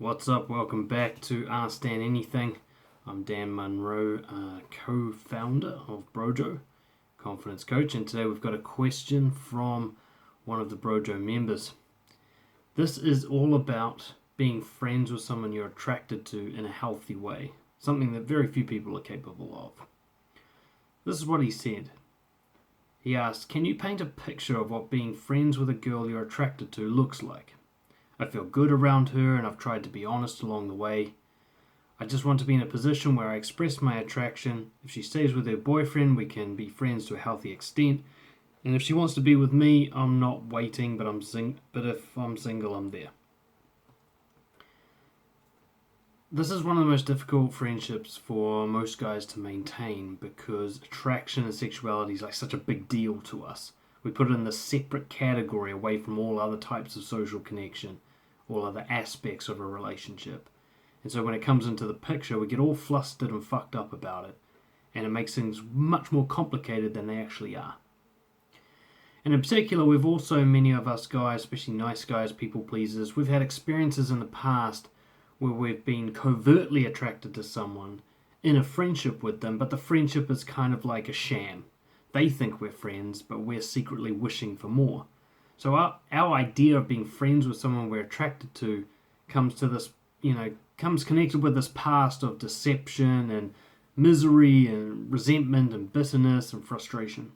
What's up? Welcome back to Ask Dan Anything. I'm Dan Munro, co-founder of Brojo, Confidence Coach, and today we've got a question from one of the Brojo members. This is all about being friends with someone you're attracted to in a healthy way, something that very few people are capable of. This is what he said. He asked, can you paint a picture of what being friends with a girl you're attracted to looks like? I feel good around her and I've tried to be honest along the way. I just want to be in a position where I express my attraction. If she stays with her boyfriend, we can be friends to a healthy extent. And if she wants to be with me, I'm not waiting, but if I'm single, I'm there. This is one of the most difficult friendships for most guys to maintain because attraction and sexuality is like such a big deal to us. We put it in this separate category away from all other types of social connection, all other aspects of a relationship. And so when it comes into the picture, we get all flustered and fucked up about it. And it makes things much more complicated than they actually are. And in particular, we've also, many of us guys, especially nice guys, people pleasers, we've had experiences in the past where we've been covertly attracted to someone in a friendship with them, but the friendship is kind of like a sham. They think we're friends, but we're secretly wishing for more. So our idea of being friends with someone we're attracted to comes connected with this past of deception and misery and resentment and bitterness and frustration.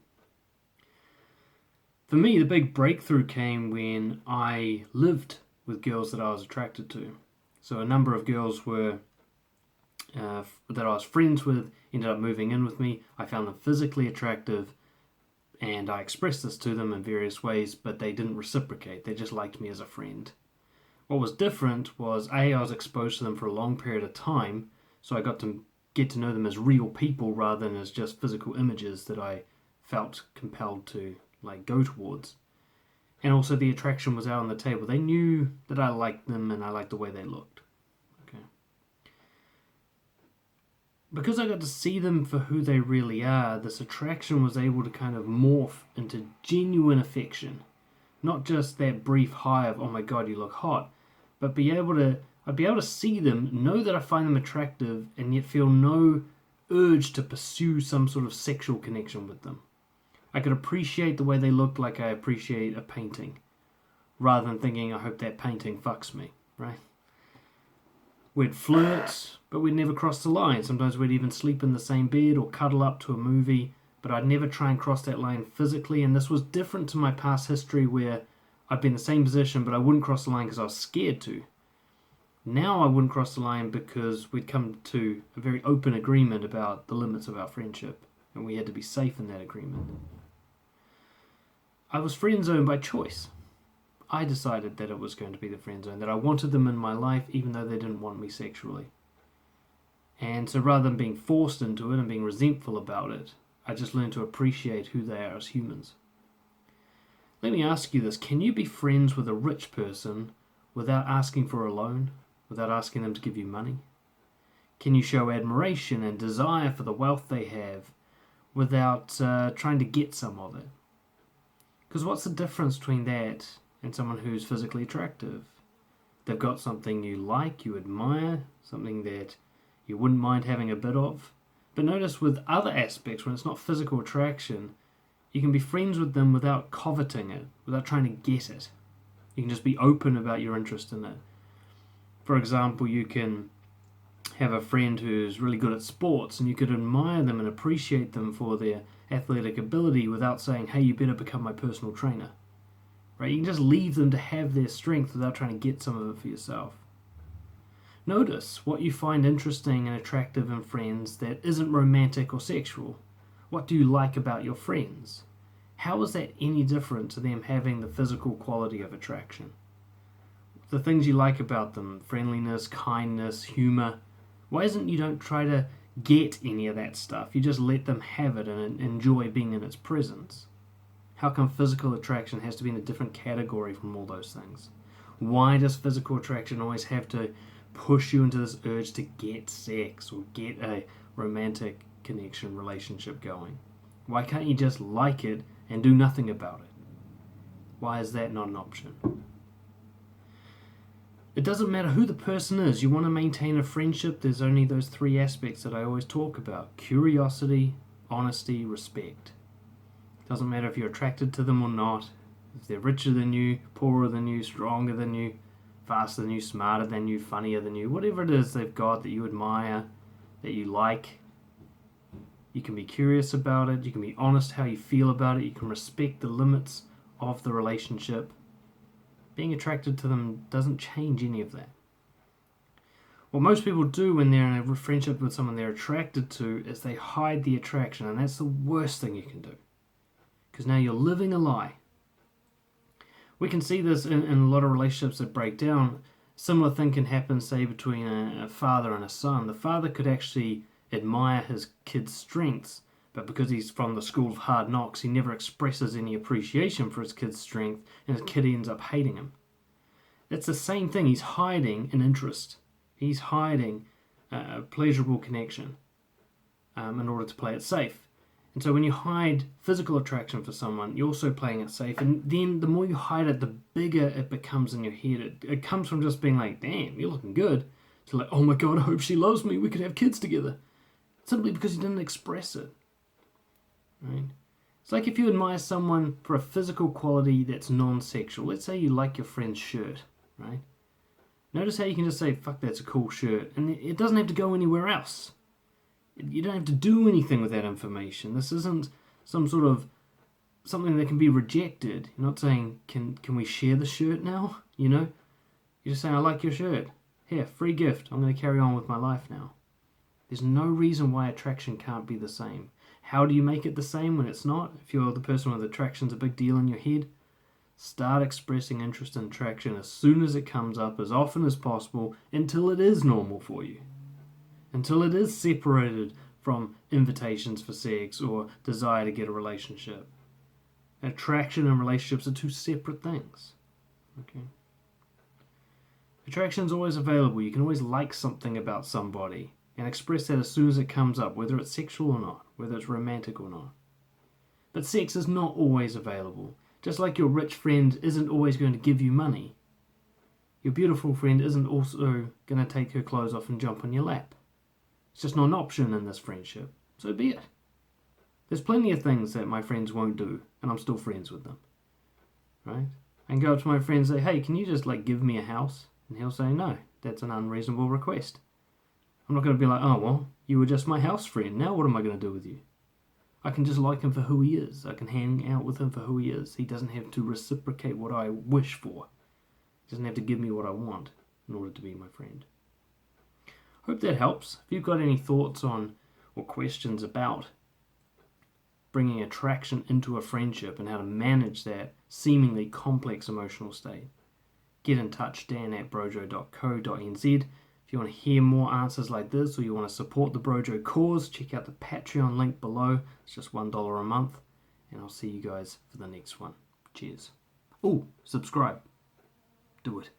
For me, the big breakthrough came when I lived with girls that I was attracted to. So a number of girls that I was friends with ended up moving in with me. I found them physically attractive and I expressed this to them in various ways, but they didn't reciprocate. They just liked me as a friend. What was different was I was exposed to them for a long period of time, so I got to get to know them as real people rather than as just physical images that I felt compelled to go towards. And also the attraction was out on the table. They knew that I liked them and I liked the way they looked. Because I got to see them for who they really are, this attraction was able to kind of morph into genuine affection. Not just that brief high of, oh my god, you look hot, but I'd be able to see them, know that I find them attractive, and yet feel no urge to pursue some sort of sexual connection with them. I could appreciate the way they looked like I appreciate a painting, rather than thinking, I hope that painting fucks me, right? We'd flirt, but we'd never cross the line. Sometimes we'd even sleep in the same bed or cuddle up to a movie, but I'd never try and cross that line physically, and this was different to my past history where I'd be in the same position, but I wouldn't cross the line because I was scared to. Now I wouldn't cross the line because we'd come to a very open agreement about the limits of our friendship, and we had to be safe in that agreement. I was friendzoned by choice. I decided that it was going to be the friend zone, that I wanted them in my life even though they didn't want me sexually. And so rather than being forced into it and being resentful about it, I just learned to appreciate who they are as humans. Let me ask you this, can you be friends with a rich person without asking for a loan, without asking them to give you money? Can you show admiration and desire for the wealth they have without trying to get some of it? Because what's the difference between that and someone who's physically attractive? They've got something you like, you admire, something that you wouldn't mind having a bit of. But notice with other aspects, when it's not physical attraction, you can be friends with them without coveting it, without trying to get it. You can just be open about your interest in it. For example, you can have a friend who's really good at sports and you could admire them and appreciate them for their athletic ability without saying, hey, you better become my personal trainer. Right? You can just leave them to have their strength without trying to get some of it for yourself. Notice what you find interesting and attractive in friends that isn't romantic or sexual. What do you like about your friends? How is that any different to them having the physical quality of attraction? The things you like about them, friendliness, kindness, humor, why isn't you don't try to get any of that stuff? You just let them have it and enjoy being in its presence. How come physical attraction has to be in a different category from all those things? Why does physical attraction always have to push you into this urge to get sex or get a romantic connection, relationship going? Why can't you just like it and do nothing about it? Why is that not an option? It doesn't matter who the person is. You want to maintain a friendship, there's only those three aspects that I always talk about. Curiosity, honesty, respect. It doesn't matter if you're attracted to them or not. If they're richer than you, poorer than you, stronger than you, faster than you, smarter than you, funnier than you, whatever it is they've got that you admire, that you like, you can be curious about it, you can be honest how you feel about it, you can respect the limits of the relationship. Being attracted to them doesn't change any of that. What most people do when they're in a friendship with someone they're attracted to is they hide the attraction, and that's the worst thing you can do. Because now you're living a lie. We can see this in a lot of relationships that break down. Similar thing can happen, say, between a father and a son. The father could actually admire his kid's strengths, but because he's from the school of hard knocks, he never expresses any appreciation for his kid's strength, and his kid ends up hating him. It's the same thing. He's hiding an interest. He's hiding a pleasurable connection in order to play it safe. And so when you hide physical attraction for someone, you're also playing it safe. And then the more you hide it, the bigger it becomes in your head. It comes from just being like, damn, you're looking good, to like, oh my God, I hope she loves me. We could have kids together. Simply because you didn't express it. Right? It's like if you admire someone for a physical quality that's non-sexual. Let's say you like your friend's shirt, right? Notice how you can just say, fuck, that's a cool shirt. And it doesn't have to go anywhere else. You don't have to do anything with that information. This isn't some sort of something that can be rejected. You're not saying, can we share the shirt now? You know? You're just saying, I like your shirt. Here, free gift. I'm going to carry on with my life now. There's no reason why attraction can't be the same. How do you make it the same when it's not? If you're the person with attraction's a big deal in your head, start expressing interest and attraction as soon as it comes up, as often as possible, until it is normal for you. Until it is separated from invitations for sex or desire to get a relationship. Attraction and relationships are two separate things. Okay. Attraction is always available. You can always like something about somebody and express that as soon as it comes up, whether it's sexual or not, whether it's romantic or not. But sex is not always available. Just like your rich friend isn't always going to give you money, your beautiful friend isn't also going to take her clothes off and jump on your lap. It's just not an option in this friendship. So be it. There's plenty of things that my friends won't do, and I'm still friends with them. Right? I can go up to my friend and say, hey, can you just give me a house? And he'll say, no, that's an unreasonable request. I'm not going to be like, oh, well, you were just my house friend. Now what am I going to do with you? I can just like him for who he is. I can hang out with him for who he is. He doesn't have to reciprocate what I wish for. He doesn't have to give me what I want in order to be my friend. Hope that helps. If you've got any thoughts on or questions about bringing attraction into a friendship and how to manage that seemingly complex emotional state, get in touch, dan@brojo.co.nz. If you want to hear more answers like this or you want to support the Brojo cause, check out the Patreon link below. It's just $1 a month. And I'll see you guys for the next one. Cheers. Oh, subscribe. Do it.